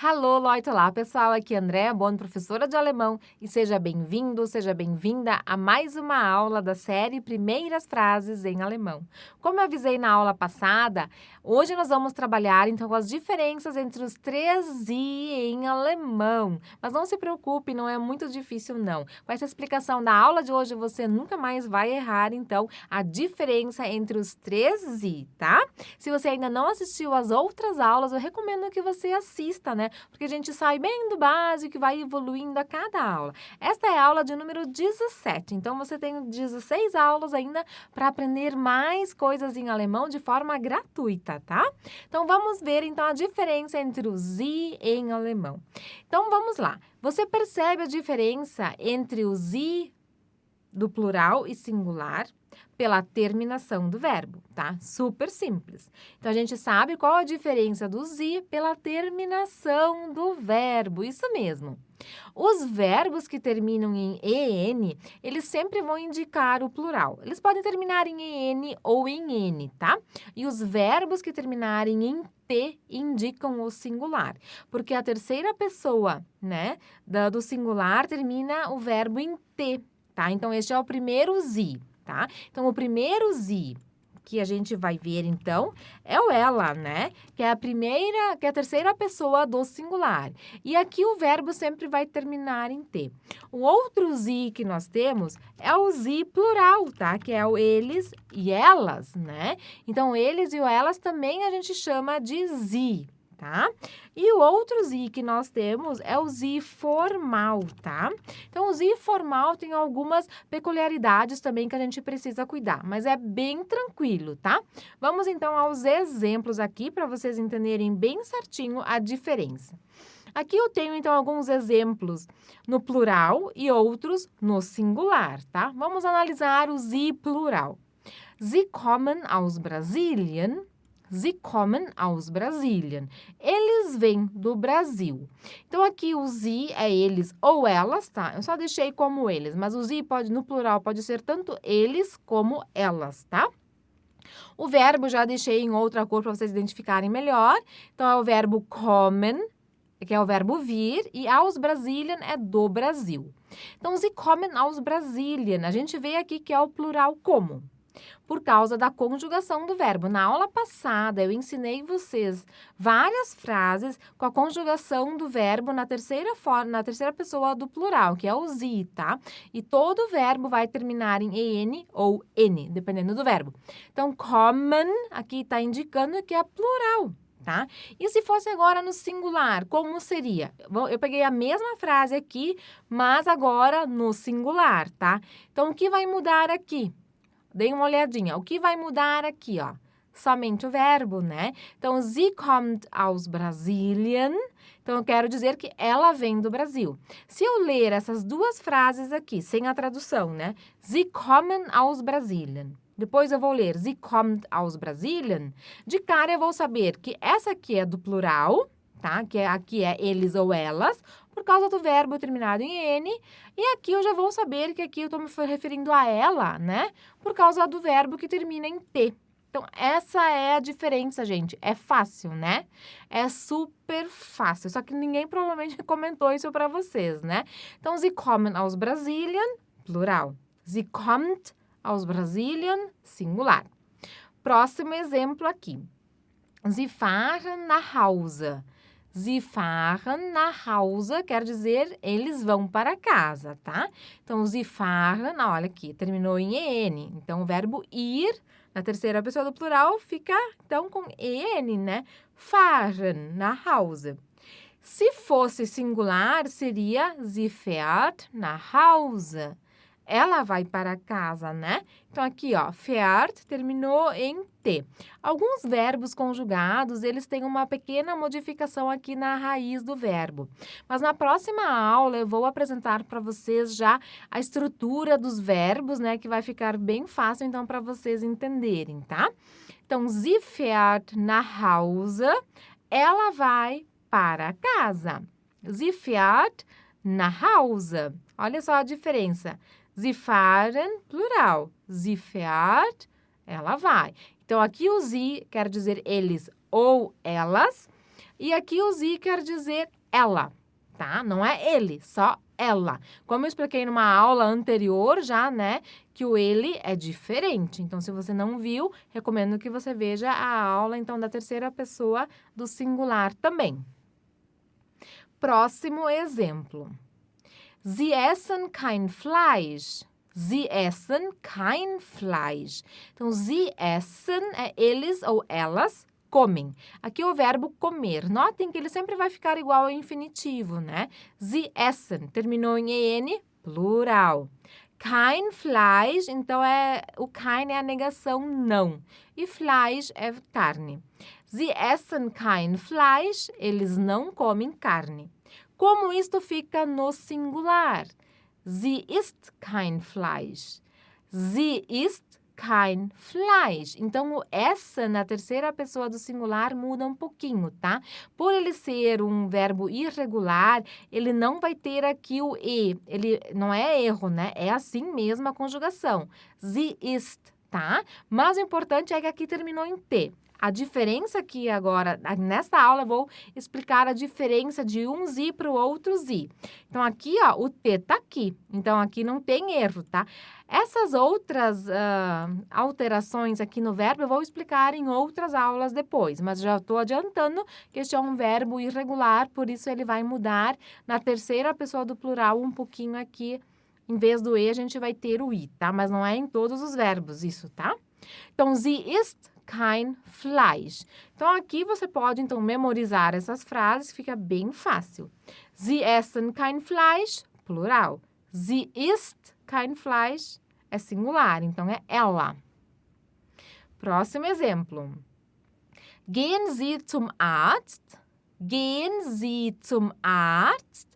Hallo Leute, olá pessoal, aqui é Andréa Bono, professora de alemão, e seja bem-vindo, seja bem-vinda a mais uma aula da série Primeiras Frases em Alemão. Como eu avisei na aula passada, hoje nós vamos trabalhar então com as diferenças entre os três I em alemão. Mas não se preocupe, não é muito difícil não. Com essa explicação da aula de hoje, você nunca mais vai errar então a diferença entre os três I, tá? Se você ainda não assistiu às outras aulas, eu recomendo que você assista, né? Porque a gente sai bem do básico e vai evoluindo a cada aula. Esta é a aula de número 17, então você tem 16 aulas ainda para aprender mais coisas em alemão de forma gratuita, tá? Então vamos ver então a diferença entre o Sie em alemão. Então vamos lá. Você percebe a diferença entre o Sie do plural e singular pela terminação do verbo, tá? Super simples. Então, a gente sabe qual a diferença do Sie pela terminação do verbo, isso mesmo. Os verbos que terminam em EN, eles sempre vão indicar o plural. Eles podem terminar em EN ou em N, tá? E os verbos que terminarem em T indicam o singular, porque a terceira pessoa, né, do singular termina o verbo em T, tá? Então, este é o primeiro Sie. Tá? Então, o primeiro Sie que a gente vai ver, então, é o ela, né? Que é a terceira pessoa do singular. E aqui o verbo sempre vai terminar em T. O outro Sie que nós temos é o Sie plural, tá? Que é o eles e elas, né? Então, eles e o elas também a gente chama de Sie, tá? E o outro Sie que nós temos é o Sie formal, tá? Então, o Sie formal tem algumas peculiaridades também que a gente precisa cuidar, mas é bem tranquilo, tá? Vamos então aos exemplos aqui para vocês entenderem bem certinho a diferença. Aqui eu tenho então alguns exemplos no plural e outros no singular, tá? Vamos analisar o Sie plural. Sie kommen aus Brasilien. Sie kommen aus Brasilien. Eles vêm do Brasil. Então, aqui o Sie é eles ou elas, tá? Eu só deixei como eles, mas o Sie no plural pode ser tanto eles como elas, tá? O verbo já deixei em outra cor para vocês identificarem melhor. Então, é o verbo kommen, que é o verbo vir, e aus Brasilien é do Brasil. Então, Sie kommen aus Brasilien. A gente vê aqui que é o plural como? Por causa da conjugação do verbo. Na aula passada, eu ensinei vocês várias frases com a conjugação do verbo na terceira pessoa do plural, que é o Sie, tá? E todo verbo vai terminar em EN ou N, dependendo do verbo. Então, kommen, aqui está indicando que é plural, tá? E se fosse agora no singular, como seria? Eu peguei a mesma frase aqui, mas agora no singular, tá? Então, o que vai mudar aqui? Deem uma olhadinha. O que vai mudar aqui, ó? Somente o verbo, né? Então, sie kommt aus Brasilien. Então, eu quero dizer que ela vem do Brasil. Se eu ler essas duas frases aqui, sem a tradução, né? Sie kommen aus Brasilien. Depois eu vou ler sie kommt aus Brasilien. De cara, eu vou saber que essa aqui é do plural, tá? Que aqui é eles ou elas, por causa do verbo terminado em N. E aqui eu já vou saber que aqui eu estou me referindo a ela, né? Por causa do verbo que termina em T. Então, essa é a diferença, gente. É fácil, né? É super fácil. Só que ninguém provavelmente comentou isso para vocês, né? Então, sie kommen aus Brasilien, plural. Sie kommt aus Brasilien, singular. Próximo exemplo aqui. Sie fahren nach Hause. Sie fahren nach Hause quer dizer eles vão para casa, tá? Então, sie fahren, olha aqui, terminou em EN. Então, o verbo ir, na terceira pessoa do plural, fica, então, com EN, né? Fahren nach Hause. Se fosse singular, seria sie fährt nach Hause. Ela vai para casa, né? Então, aqui, ó, fährt terminou em T. Alguns verbos conjugados, eles têm uma pequena modificação aqui na raiz do verbo. Mas na próxima aula, eu vou apresentar para vocês já a estrutura dos verbos, né? Que vai ficar bem fácil, então, para vocês entenderem, tá? Então, sie fährt nach Hause, ela vai para casa. Sie fährt nach Hause. Olha só a diferença. Sie fahren, plural. Sie fährt, ela vai. Então, aqui o sie quer dizer eles ou elas. E aqui o sie quer dizer ela, tá? Não é ele, só ela. Como eu expliquei numa aula anterior já, né, que o ele é diferente. Então, se você não viu, recomendo que você veja a aula, então, da terceira pessoa do singular também. Próximo exemplo. Sie essen kein Fleisch. Sie essen kein Fleisch. Então, sie essen é eles ou elas comem. Aqui o verbo comer. Notem que ele sempre vai ficar igual ao infinitivo, né? Sie essen. Terminou em en, plural. Kein Fleisch, então o kein é a negação não. E Fleisch é carne. Sie essen kein Fleisch, eles não comem carne. Como isto fica no singular? Sie isst kein Fleisch. Sie isst kein Fleisch. Então, o essa na terceira pessoa do singular muda um pouquinho, tá? Por ele ser um verbo irregular, ele não vai ter aqui o e. Ele não é erro, né? É assim mesmo a conjugação. Sie isst, tá? Mas o importante é que aqui terminou em t. A diferença aqui agora, nesta aula, eu vou explicar a diferença de um zi para o outro zi. Então, aqui, ó, o T tá aqui. Então, aqui não tem erro, tá? Essas outras alterações aqui no verbo eu vou explicar em outras aulas depois. Mas já estou adiantando que este é um verbo irregular, por isso ele vai mudar na terceira pessoa do plural um pouquinho aqui. Em vez do e, a gente vai ter o i, tá? Mas não é em todos os verbos isso, tá? Então, sie isst kein Fleisch. Então, aqui você pode, então, memorizar essas frases, fica bem fácil. Sie essen kein Fleisch, plural. Sie isst kein Fleisch, é singular, então é ela. Próximo exemplo. Gehen Sie zum Arzt? Gehen Sie zum Arzt?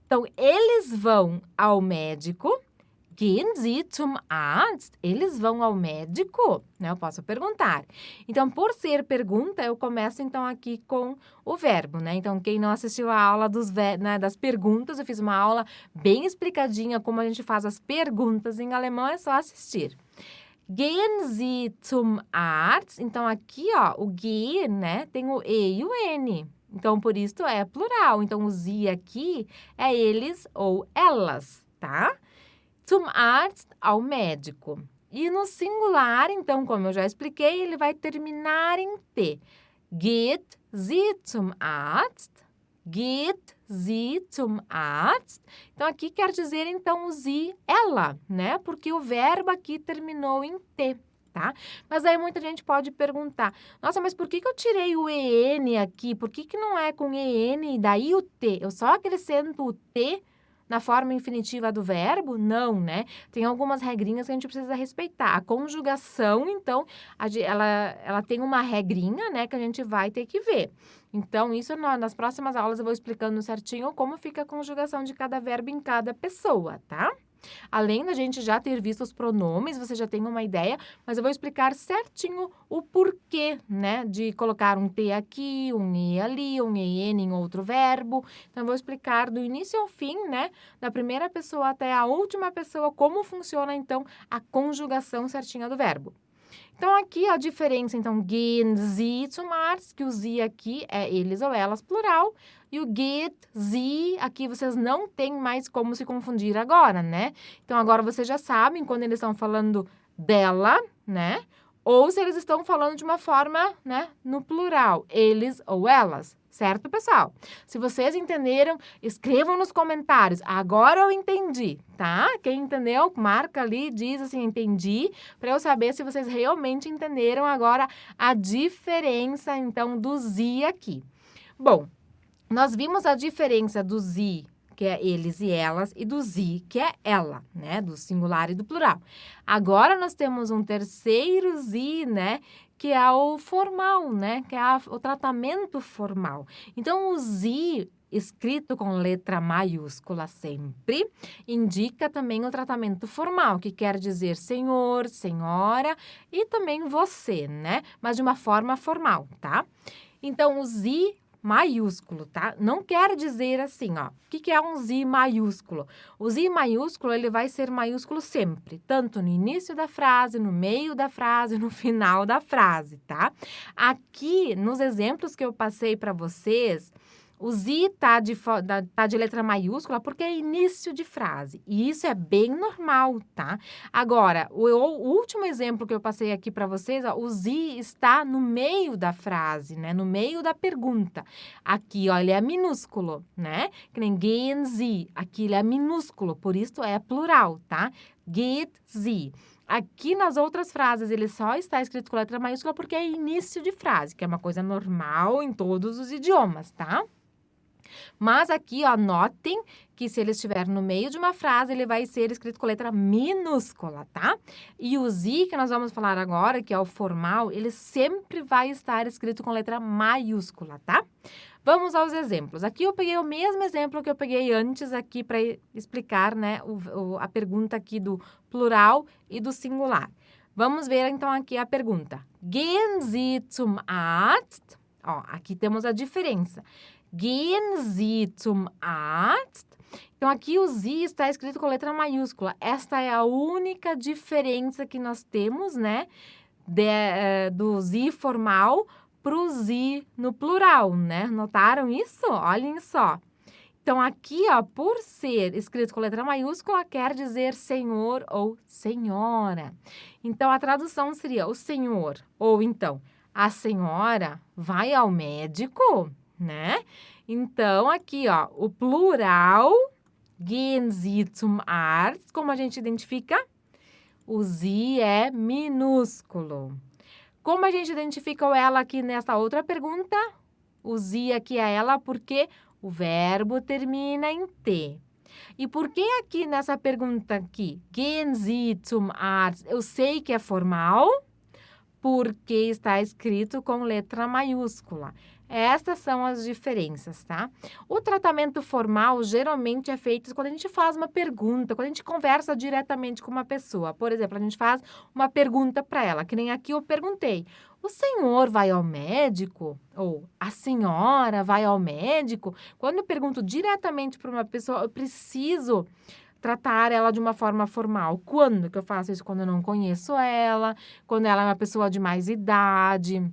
Então, eles vão ao médico. Gehen Sie zum Arzt? Eles vão ao médico? Né? Eu posso perguntar. Então, por ser pergunta, eu começo, então, aqui com o verbo, né? Então, quem não assistiu a aula das perguntas, eu fiz uma aula bem explicadinha como a gente faz as perguntas em alemão, é só assistir. Gehen Sie zum Arzt? Então, aqui, ó, o gehen, né? Tem o e e o n. Então, por isso é plural. Então, o Sie aqui é eles ou elas, tá? Zum Arzt, ao médico. E no singular, então, como eu já expliquei, ele vai terminar em T. Geht sie zum Arzt? Geht sie zum Arzt? Então, aqui quer dizer, então, o sie, ela, né? Porque o verbo aqui terminou em T, tá? Mas aí muita gente pode perguntar, nossa, mas por que eu tirei o EN aqui? Por que não é com EN e daí o T? Eu só acrescento o T na forma infinitiva do verbo? Não, né? Tem algumas regrinhas que a gente precisa respeitar. A conjugação, então, ela tem uma regrinha, né, que a gente vai ter que ver. Então, isso nas próximas aulas eu vou explicando certinho como fica a conjugação de cada verbo em cada pessoa, tá? Além da gente já ter visto os pronomes, você já tem uma ideia, mas eu vou explicar certinho o porquê, né, de colocar um T aqui, um E ali, um EN em outro verbo. Então, eu vou explicar do início ao fim, né, da primeira pessoa até a última pessoa, como funciona, então, a conjugação certinha do verbo. Então, aqui a diferença, então, gehen Sie zum Arzt, que o Sie aqui é eles ou elas, plural, e o geht Sie, aqui vocês não têm mais como se confundir agora, né? Então, agora vocês já sabem quando eles estão falando dela, né? Ou se eles estão falando de uma forma, né, no plural, eles ou elas. Certo, pessoal? Se vocês entenderam, escrevam nos comentários. Agora eu entendi, tá? Quem entendeu, marca ali, diz assim, entendi, para eu saber se vocês realmente entenderam agora a diferença, então, do Sie aqui. Bom, nós vimos a diferença do Sie, que é eles e elas, e do Sie, que é ela, né? Do singular e do plural. Agora, nós temos um terceiro Sie, né? Que é o formal, né? Que é o tratamento formal. Então, o Sie, escrito com letra maiúscula sempre, indica também o tratamento formal, que quer dizer senhor, senhora e também você, né? Mas de uma forma formal, tá? Então, o Sie maiúsculo, tá? Não quer dizer assim, ó. O que é um Z maiúsculo? O Z maiúsculo, ele vai ser maiúsculo sempre, tanto no início da frase, no meio da frase, no final da frase, tá? Aqui, nos exemplos que eu passei para vocês, o Z tá de letra maiúscula porque é início de frase. E isso é bem normal, tá? Agora, o último exemplo que eu passei aqui para vocês, ó, o Z está no meio da frase, né? No meio da pergunta. Aqui, ó, ele é minúsculo, né? Que nem gehen Sie. Aqui ele é minúsculo, por isso é plural, tá? Geht Sie. Aqui nas outras frases ele só está escrito com letra maiúscula porque é início de frase, que é uma coisa normal em todos os idiomas, tá? Mas aqui, ó, notem que se ele estiver no meio de uma frase, ele vai ser escrito com letra minúscula, tá? E o Z, que nós vamos falar agora, que é o formal, ele sempre vai estar escrito com letra maiúscula, tá? Vamos aos exemplos. Aqui eu peguei o mesmo exemplo que eu peguei antes aqui para explicar, né, a pergunta aqui do plural e do singular. Vamos ver, então, aqui a pergunta. Gehen Sie zum Arzt? Ó, aqui temos a diferença. Gehen Sie zum Arzt? Então, aqui o Z está escrito com letra maiúscula. Esta é a única diferença que nós temos, né, do Z formal para o Z no plural, né? Notaram isso? Olhem só. Então, aqui, ó, por ser escrito com letra maiúscula, quer dizer senhor ou senhora. Então, a tradução seria o senhor ou, então, a senhora vai ao médico, né? Então, aqui, ó, o plural, gehen Sie zum Arzt, como a gente identifica? O Z é minúsculo. Como a gente identifica o ela aqui nessa outra pergunta? O Z aqui é ela porque o verbo termina em T. E por que aqui nessa pergunta aqui, gehen Sie zum Arzt, eu sei que é formal? Porque está escrito com letra maiúscula. Essas são as diferenças, tá? O tratamento formal geralmente é feito quando a gente faz uma pergunta, quando a gente conversa diretamente com uma pessoa. Por exemplo, a gente faz uma pergunta para ela, que nem aqui eu perguntei. O senhor vai ao médico? Ou a senhora vai ao médico? Quando eu pergunto diretamente para uma pessoa, eu preciso tratar ela de uma forma formal. Quando que eu faço isso? Quando eu não conheço ela, quando ela é uma pessoa de mais idade,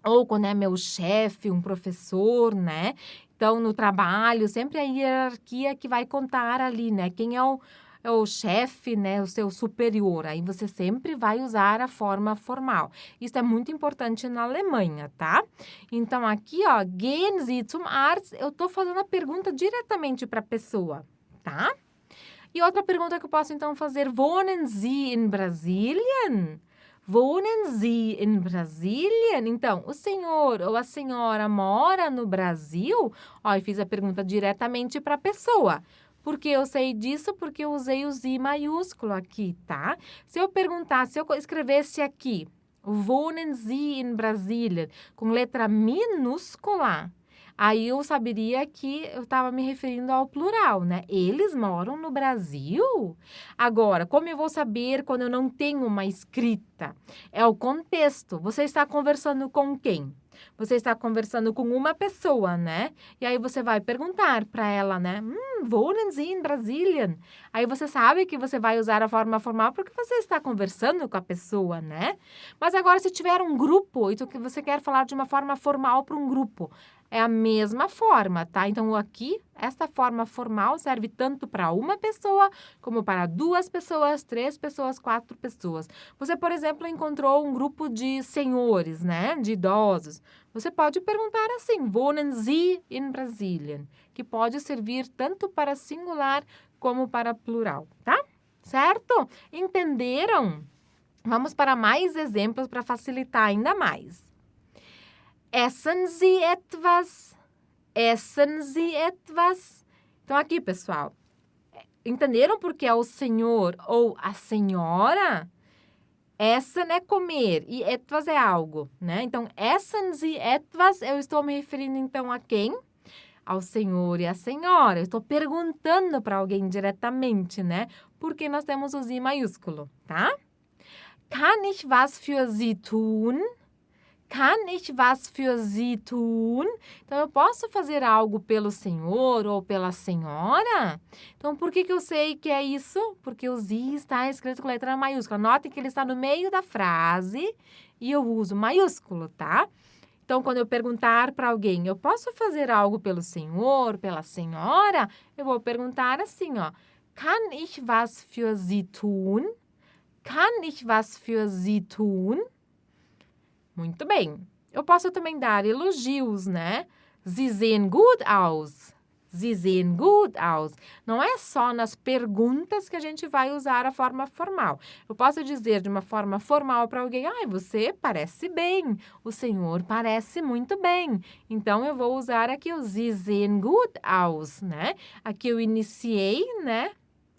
ou quando é meu chefe, um professor, né? Então, no trabalho, sempre a hierarquia que vai contar ali, né? Quem é o chefe, né? O seu superior. Aí você sempre vai usar a forma formal. Isso é muito importante na Alemanha, tá? Então, aqui, ó, gehen Sie zum Arzt, eu tô fazendo a pergunta diretamente para a pessoa, tá? E outra pergunta que eu posso, então, fazer, wohnen Sie in Brasilien? Wohnen Sie in Brasilien? Então, o senhor ou a senhora mora no Brasil? Ó, eu fiz a pergunta diretamente para a pessoa. Por que eu sei disso? Porque eu usei o Z maiúsculo aqui, tá? Se eu escrevesse aqui, wohnen Sie in Brasilien, com letra minúscula, aí eu saberia que eu estava me referindo ao plural, né? Eles moram no Brasil? Agora, como eu vou saber quando eu não tenho uma escrita? É o contexto. Você está conversando com quem? Você está conversando com uma pessoa, né? E aí você vai perguntar para ela, né? Wohnen Sie in Brasilien? Aí você sabe que você vai usar a forma formal porque você está conversando com a pessoa, né? Mas agora, se tiver um grupo e você quer falar de uma forma formal para um grupo, é a mesma forma, tá? Então, aqui, esta forma formal serve tanto para uma pessoa, como para 2 pessoas, 3 pessoas, 4 pessoas. Você, por exemplo, encontrou um grupo de senhores, né? De idosos. Você pode perguntar assim, wohnen Sie in Brasilien? Que pode servir tanto para singular como para plural, tá? Certo? Entenderam? Vamos para mais exemplos para facilitar ainda mais. Essen Sie etwas? Essen Sie etwas? Então, aqui, pessoal, entenderam por que é o senhor ou a senhora? Essen é comer e etwas é algo, né? Então, essen Sie etwas, eu estou me referindo, então, a quem? Ao senhor e à senhora. Eu estou perguntando para alguém diretamente, né? Porque nós temos o Z maiúsculo, tá? Kann ich was für Sie tun? Kann ich was für Sie tun? Então, eu posso fazer algo pelo senhor ou pela senhora? Então, por que eu sei que é isso? Porque o Sie está escrito com letra maiúscula. Notem que ele está no meio da frase e eu uso maiúsculo, tá? Então, quando eu perguntar para alguém, eu posso fazer algo pelo senhor, pela senhora? Eu vou perguntar assim, ó. Kann ich was für Sie tun? Kann ich was für Sie tun? Muito bem. Eu posso também dar elogios, né? Sie sehen gut aus. Sie sehen gut aus. Não é só nas perguntas que a gente vai usar a forma formal. Eu posso dizer de uma forma formal para alguém, você parece bem. O senhor parece muito bem. Então, eu vou usar aqui o Sie sehen gut aus, né? Aqui eu iniciei, né?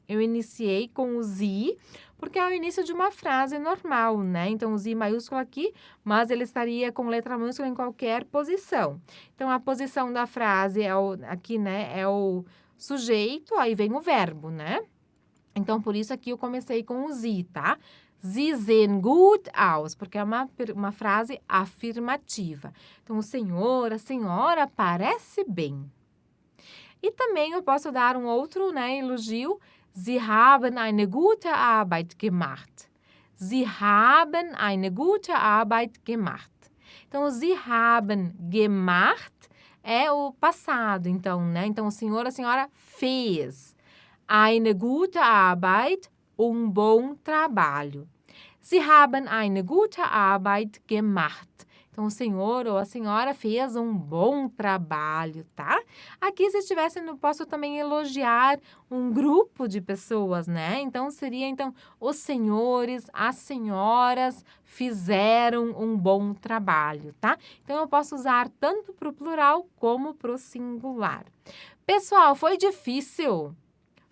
Eu iniciei com o Sie, porque é o início de uma frase normal, né? Então, o Sie maiúsculo aqui, mas ele estaria com letra maiúscula em qualquer posição. Então, a posição da frase aqui, né, é o sujeito, aí vem o verbo, né? Então, por isso aqui eu comecei com o Sie, tá? Sie sehen gut aus, porque é uma frase afirmativa. Então, o senhor, a senhora parece bem. E também eu posso dar um outro, né, elogio. Sie haben eine gute Arbeit gemacht. Sie haben eine gute Arbeit gemacht. Então, Sie haben gemacht é o passado, então, né? Então, o senhor, a senhora fez. Eine gute Arbeit, bom trabalho. Sie haben eine gute Arbeit gemacht. Então, o senhor ou a senhora fez um bom trabalho, tá? Aqui, se estivesse, eu posso também elogiar um grupo de pessoas, né? Então, seria, os senhores, as senhoras fizeram um bom trabalho, tá? Então, eu posso usar tanto para o plural como para o singular. Pessoal, foi difícil?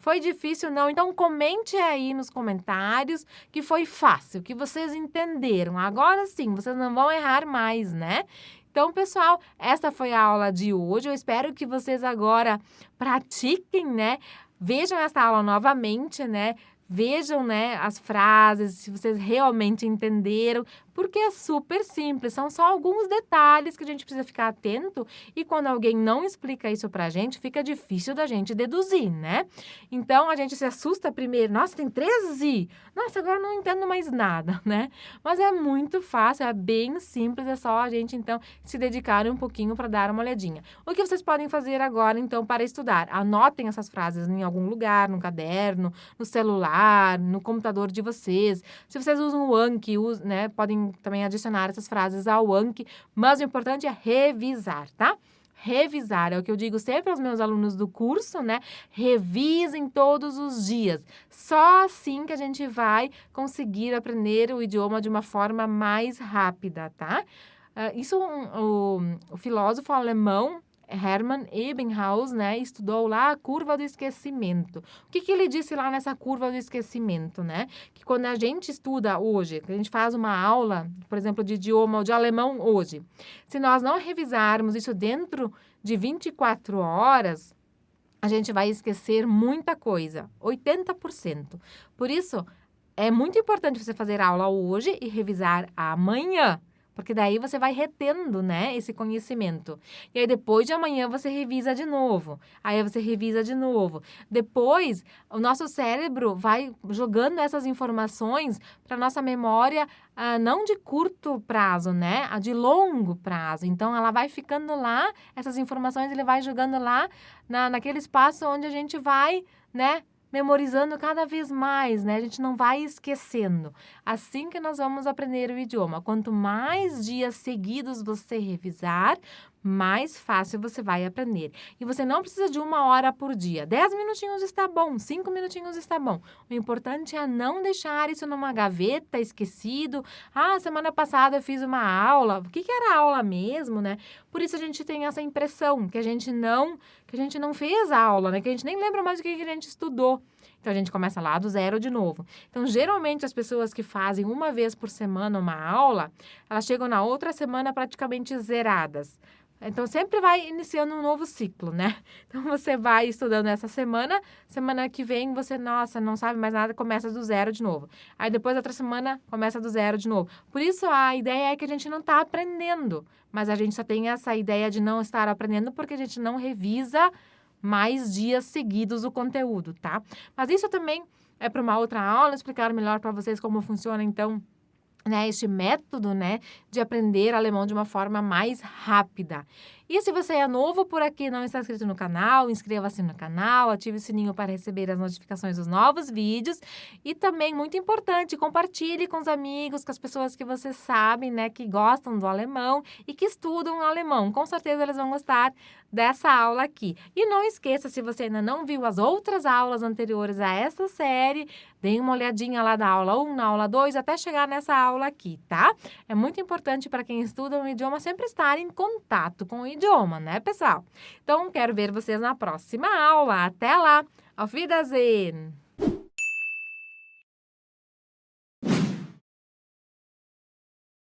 Foi difícil, não? Então, comente aí nos comentários que foi fácil, que vocês entenderam. Agora sim, vocês não vão errar mais, né? Então, pessoal, essa foi a aula de hoje. Eu espero que vocês agora pratiquem, né? Vejam essa aula novamente, né? Vejam, né, as frases, se vocês realmente entenderam, porque é super simples, são só alguns detalhes que a gente precisa ficar atento e quando alguém não explica isso pra gente, fica difícil da gente deduzir, né? Então, a gente se assusta primeiro, nossa, tem 13? Nossa, agora eu não entendo mais nada, né? Mas é muito fácil, é bem simples, é só a gente, então, se dedicar um pouquinho para dar uma olhadinha. O que vocês podem fazer agora, então, para estudar? Anotem essas frases em algum lugar, no caderno, no celular, no computador de vocês. Se vocês usam o Anki, né, podem também adicionar essas frases ao Anki, mas o importante é revisar, tá? Revisar, é o que eu digo sempre aos meus alunos do curso, né? Revisem todos os dias. Só assim que a gente vai conseguir aprender o idioma de uma forma mais rápida, tá? O filósofo alemão Hermann Ebbinghaus, né, estudou lá a curva do esquecimento. O que ele disse lá nessa curva do esquecimento, né? Que quando a gente estuda hoje, que a gente faz uma aula, por exemplo, de idioma ou de alemão hoje, se nós não revisarmos isso dentro de 24 horas, a gente vai esquecer muita coisa, 80%. Por isso, é muito importante você fazer a aula hoje e revisar amanhã. Porque daí você vai retendo, né, esse conhecimento. E aí, depois de amanhã, você revisa de novo. Aí, você revisa de novo. Depois, o nosso cérebro vai jogando essas informações para a nossa memória, não de curto prazo, né, a de longo prazo. Então, ela vai ficando lá, essas informações ele vai jogando lá naquele espaço onde a gente vai, né, memorizando cada vez mais, né? A gente não vai esquecendo. Assim que nós vamos aprender o idioma. Quanto mais dias seguidos você revisar, mais fácil você vai aprender. E você não precisa de 1 hora por dia. 10 minutinhos está bom, 5 minutinhos está bom. O importante é não deixar isso numa gaveta, esquecido. Semana passada eu fiz uma aula. O que era aula mesmo, né? Por isso a gente tem essa impressão que a gente não fez a aula, né? Que a gente nem lembra mais o que a gente estudou. Então, a gente começa lá do zero de novo. Então, geralmente, as pessoas que fazem uma vez por semana uma aula, elas chegam na outra semana praticamente zeradas. Então, sempre vai iniciando um novo ciclo, né? Então, você vai estudando essa semana, semana que vem você, nossa, não sabe mais nada, começa do zero de novo. Aí, depois, outra semana, começa do zero de novo. Por isso, a ideia é que a gente não está aprendendo, mas a gente só tem essa ideia de não estar aprendendo porque a gente não revisa mais dias seguidos o conteúdo, tá? Mas isso também é para uma outra aula, explicar melhor para vocês como funciona, então, né, este método, né, de aprender alemão de uma forma mais rápida. E se você é novo por aqui e não está inscrito no canal, inscreva-se no canal, ative o sininho para receber as notificações dos novos vídeos e também, muito importante, compartilhe com os amigos, com as pessoas que você sabe, né, que gostam do alemão e que estudam alemão. Com certeza eles vão gostar dessa aula aqui. E não esqueça, se você ainda não viu as outras aulas anteriores a esta série, dê uma olhadinha lá na aula 1, na aula 2, até chegar nessa aula aqui, tá? É muito importante para quem estuda um idioma sempre estar em contato com o idioma, né, pessoal? Então, quero ver vocês na próxima aula. Até lá! Auf Wiedersehen!